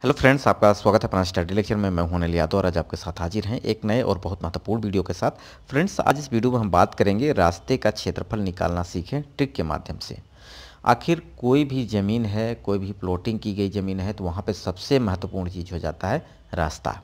Hello friends, आपका स्वागत है अपना स्टडी लेक्चर में। मैं हूं अनिल यादव और आज आपके साथ हाजिर हैं एक नए और बहुत महत्वपूर्ण वीडियो के साथ। फ्रेंड्स, आज इस वीडियो में हम बात करेंगे रास्ते का क्षेत्रफल निकालना सीखें ट्रिक के माध्यम से। आखिर कोई भी ज़मीन है, कोई भी प्लॉटिंग की गई ज़मीन है, तो वहाँ पे सबसे महत्वपूर्ण चीज़ हो जाता है रास्ता।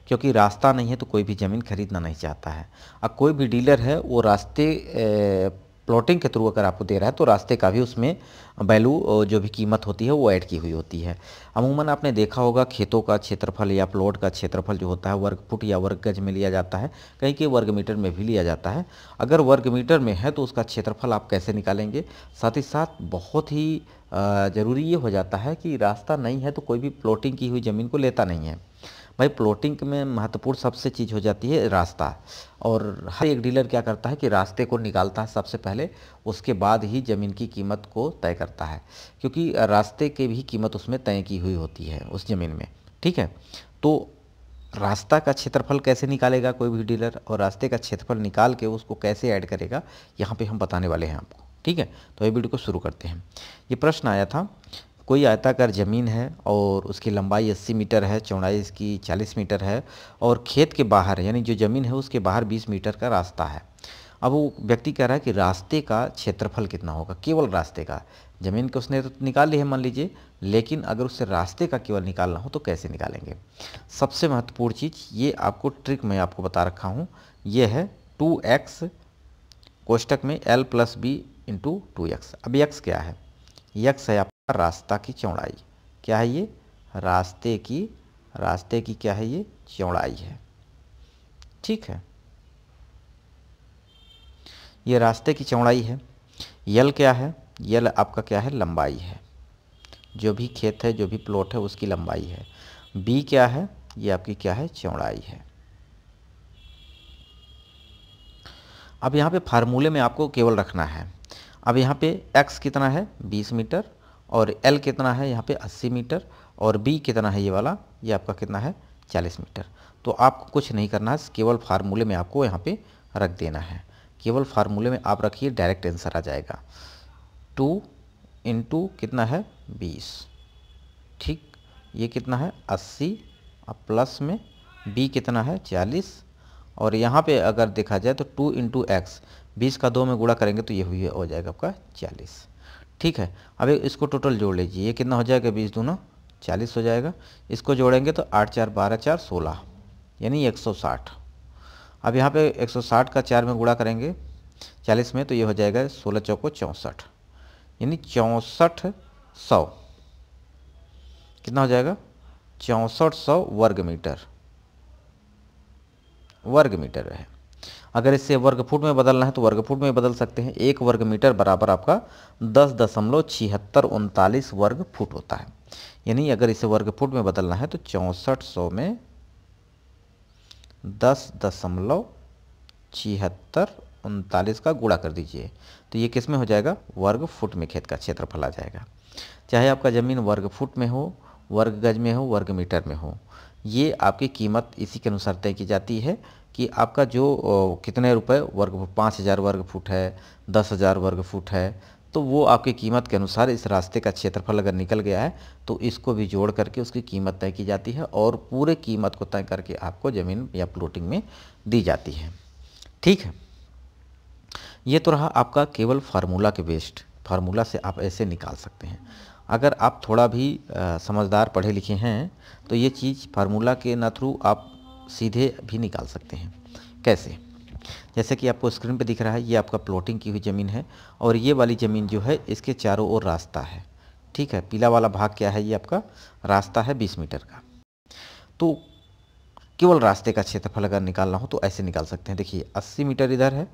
क्योंकि रास्ता नहीं है तो कोई भी ज़मीन खरीदना नहीं चाहता है। अब कोई भी डीलर है वो रास्ते प्लॉटिंग के थ्रू अगर आपको दे रहा है तो रास्ते का भी उसमें वैल्यू जो भी कीमत होती है वो ऐड की हुई होती है। अमूमन आपने देखा होगा खेतों का क्षेत्रफल या प्लॉट का क्षेत्रफल जो होता है वर्ग फुट या वर्ग गज में लिया जाता है, कहीं के वर्ग मीटर में भी लिया जाता है। अगर वर्ग मीटर में है तो उसका क्षेत्रफल आप कैसे निकालेंगे। साथ ही साथ बहुत ही ज़रूरी ये हो जाता है कि रास्ता नहीं है तो कोई भी प्लॉटिंग की हुई ज़मीन को लेता नहीं है। भाई प्लॉटिंग में महत्वपूर्ण सबसे चीज़ हो जाती है रास्ता। और हर एक डीलर क्या करता है कि रास्ते को निकालता है सबसे पहले, उसके बाद ही ज़मीन की कीमत को तय करता है। क्योंकि रास्ते की भी कीमत उसमें तय की हुई होती है उस ज़मीन में। ठीक है, तो रास्ता का क्षेत्रफल कैसे निकालेगा कोई भी डीलर, और रास्ते का क्षेत्रफल निकाल के उसको कैसे ऐड करेगा, यहाँ पे हम बताने वाले हैं आपको। ठीक है, तो ये वीडियो को शुरू करते हैं। ये प्रश्न आया था, कोई आयताकार ज़मीन है और उसकी लंबाई 80 मीटर है, चौड़ाई इसकी 40 मीटर है, और खेत के बाहर यानी जो ज़मीन है उसके बाहर 20 मीटर का रास्ता है। अब वो व्यक्ति कह रहा है कि रास्ते का क्षेत्रफल कितना होगा, केवल रास्ते का। ज़मीन को उसने तो निकाल ली है मान लीजिए, लेकिन अगर उससे रास्ते का केवल निकालना हो तो कैसे निकालेंगे। सबसे महत्वपूर्ण चीज़ ये आपको ट्रिक मैं आपको बता रखा हूँ, ये है 2x कोष्टक में l plus B into 2x। अब x क्या है, x है आपका रास्ता की चौड़ाई। क्या है ये, रास्ते की क्या है, ये चौड़ाई है। ठीक है, ये रास्ते की चौड़ाई है। यल क्या है, यल आपका क्या है, लंबाई है। जो भी खेत है, जो भी प्लॉट है उसकी लंबाई है। बी क्या है, ये आपकी क्या है, चौड़ाई है। अब यहाँ पे फार्मूले में आपको केवल रखना है। अब यहाँ पे x कितना है 20 मीटर, और l कितना है यहाँ पे 80 मीटर, और b कितना है ये वाला, ये आपका कितना है 40 मीटर। तो आपको कुछ नहीं करना है, केवल फार्मूले में आपको यहाँ पे रख देना है। केवल फार्मूले में आप रखिए, डायरेक्ट आंसर आ जाएगा। 2 इंटू कितना है 20, ठीक, ये कितना है 80, अब प्लस में b कितना है 40, और यहाँ पे अगर देखा जाए तो 2 इंटू एक्स, 20 का 2 में गुणा करेंगे तो ये हुई हो जाएगा आपका 40। ठीक है, अब इसको टोटल जोड़ लीजिए, ये कितना हो जाएगा 20 दूना 40 हो जाएगा। इसको जोड़ेंगे तो 8 4 12 4 16 यानी 160। अब यहाँ पे 160 का 4 में गुणा करेंगे 40 में तो ये हो जाएगा 16 चौको 64, यानी 6400 कितना हो जाएगा 6400 वर्ग मीटर है। अगर इससे वर्ग फुट में बदलना है तो वर्ग फुट में बदल सकते हैं। 1 वर्ग मीटर बराबर आपका 10.7639 वर्ग फुट होता है। यानी अगर इसे वर्ग फुट में बदलना है तो 6400 में 10.7639 का गुणा कर दीजिए, तो ये किस में हो जाएगा, वर्ग फुट में खेत का क्षेत्रफल आ जाएगा। चाहे आपका ज़मीन वर्ग फुट में हो, वर्ग गज में हो, वर्ग मीटर में हो, ये आपकी कीमत इसी के अनुसार तय की जाती है कि आपका जो कितने रुपए वर्ग फुट, 5000 वर्ग फुट है, 10,000 वर्ग फुट है, तो वो आपकी कीमत के अनुसार इस रास्ते का क्षेत्रफल अगर निकल गया है तो इसको भी जोड़ करके उसकी कीमत तय की जाती है, और पूरे कीमत को तय करके आपको ज़मीन या प्लॉटिंग में दी जाती है। ठीक है, ये तो रहा आपका केवल फार्मूला के बेस्ड, फार्मूला से आप ऐसे निकाल सकते हैं। अगर आप थोड़ा भी समझदार पढ़े लिखे हैं तो ये चीज़ फार्मूला के ना थ्रू आप सीधे भी निकाल सकते हैं। कैसे, जैसे कि आपको स्क्रीन पे दिख रहा है, ये आपका प्लॉटिंग की हुई ज़मीन है, और ये वाली ज़मीन जो है इसके चारों ओर रास्ता है। ठीक है, पीला वाला भाग क्या है, ये आपका रास्ता है 20 मीटर का। तो केवल रास्ते का क्षेत्रफल अगर निकालना हो तो ऐसे निकाल सकते हैं। देखिए 80 मीटर इधर है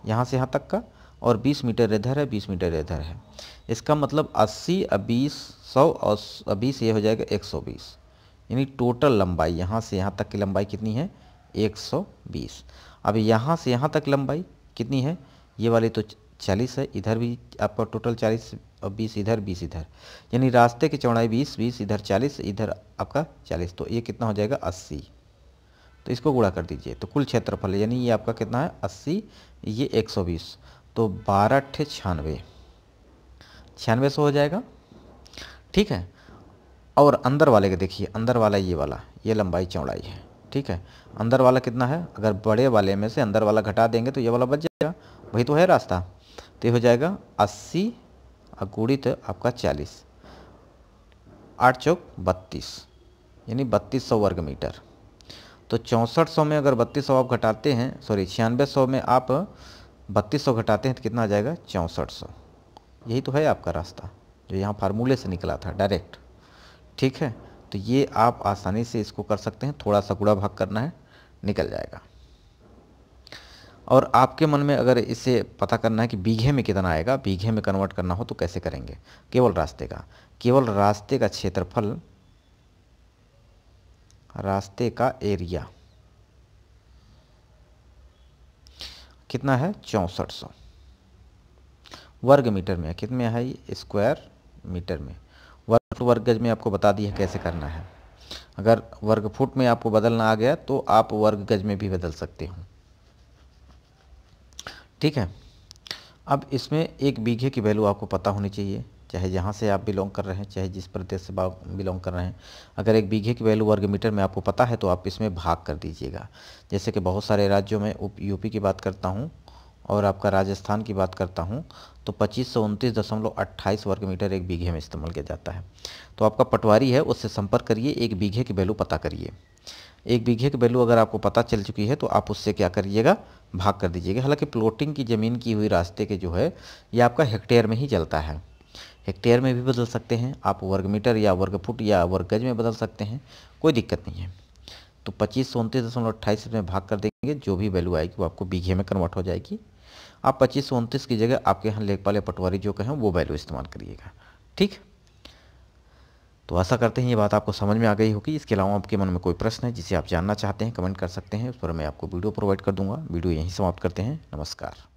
यहाँ से यहाँ तक का, और 20 मीटर इधर है, 20 मीटर इधर है। इसका मतलब 80 अब 20 100 और 20 ये हो जाएगा 120, यानी टोटल लंबाई यहाँ से यहाँ तक की लंबाई कितनी है 120। अब यहाँ से यहाँ तक लंबाई कितनी है, ये वाली तो 40 है, इधर भी आपका टोटल 40 और 20 इधर 20 इधर, यानी रास्ते की चौड़ाई 20 इधर 40 इधर आपका 40, तो ये कितना हो जाएगा 80। तो इसको गुणा कर दीजिए तो कुल क्षेत्रफल यानी ये आपका कितना है 80, ये 120, तो 12 96 9600 हो जाएगा। ठीक है, और अंदर वाले के देखिए, अंदर वाला ये वाला, ये लंबाई चौड़ाई है, ठीक है। अंदर वाला कितना है, अगर बड़े वाले में से अंदर वाला घटा देंगे तो ये वाला बच जाएगा, वही तो है रास्ता। तो ये हो जाएगा 80 गुणित आपका 40, 8 चौक 32, यानी 3200 वर्ग मीटर। तो 6400 में अगर 3200 आप घटाते हैं, सॉरी 9600 में आप 3200 घटाते हैं तो कितना आ जाएगा, 6400। यही तो है आपका रास्ता जो यहाँ फार्मूले से निकला था डायरेक्ट, ठीक है। तो ये आप आसानी से इसको कर सकते हैं, थोड़ा सा गुणा भाग करना है, निकल जाएगा। और आपके मन में अगर इसे पता करना है कि बीघे में कितना आएगा, बीघे में कन्वर्ट करना हो तो कैसे करेंगे, केवल रास्ते का क्षेत्रफल, रास्ते का एरिया कितना है, 6400 वर्ग मीटर में, कितने में है ये, स्क्वायर मीटर में। वर्ग टू वर्ग गज में आपको बता दिया कैसे करना है। अगर वर्ग फुट में आपको बदलना आ गया तो आप वर्ग गज में भी बदल सकते हो, ठीक है। अब इसमें एक बीघे की वैल्यू आपको पता होनी चाहिए, चाहे जहाँ से आप बिलोंग कर रहे हैं, चाहे जिस प्रदेश से बिलोंग कर रहे हैं। अगर एक बीघे की वैल्यू वर्ग मीटर में आपको पता है तो आप इसमें भाग कर दीजिएगा। जैसे कि बहुत सारे राज्यों में, यूपी की बात करता हूँ और आपका राजस्थान की बात करता हूँ, तो 2529.28 वर्ग मीटर एक बीघे में इस्तेमाल किया जाता है। तो आपका पटवारी है, उससे संपर्क करिए, एक बीघे की वैल्यू पता करिए। एक बीघे की वैल्यू अगर आपको पता चल चुकी है तो आप उससे क्या करिएगा, भाग कर दीजिएगा। हालांकि प्लॉटिंग की ज़मीन की हुई रास्ते के जो है ये आपका हेक्टेयर में ही चलता है, हेक्टेयर में भी बदल सकते हैं आप, वर्ग मीटर या वर्ग फुट या वर्ग गज में बदल सकते हैं, कोई दिक्कत नहीं है। तो 2529.28 में भाग कर देंगे, जो भी वैल्यू आएगी वो आपको बीघे में कन्वर्ट हो जाएगी। आप 2529 की जगह आपके यहाँ लेखपाल या पटवारी जो कहें वो वैल्यू इस्तेमाल करिएगा, ठीक। तो आशा करते हैं ये बात आपको समझ में आ गई होगी। इसके अलावा आपके मन में कोई प्रश्न है जिसे आप जानना चाहते हैं, कमेंट कर सकते हैं, उस पर मैं आपको वीडियो प्रोवाइड कर दूंगा। वीडियो यहीं समाप्त करते हैं, नमस्कार।